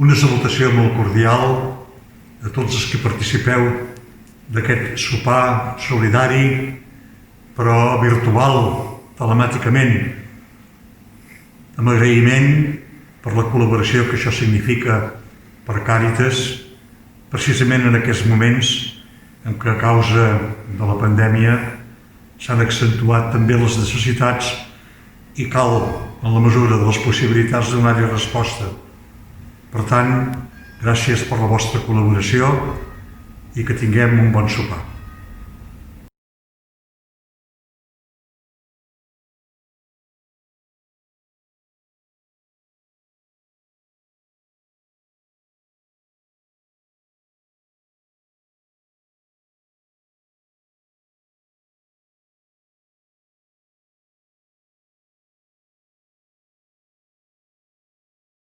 Una salutació molt cordial a tots els que participeu d'aquest sopar solidari, però virtual, telemàticament, amb agraïment per la col·laboració que això significa per Càritas, precisament en aquests moments en què a causa de la pandèmia s'han accentuat també les necessitats i cal, en la mesura de les possibilitats, donar-hi resposta. Per tant, gràcies per la vostra col·laboració i que tinguem un bon sopar.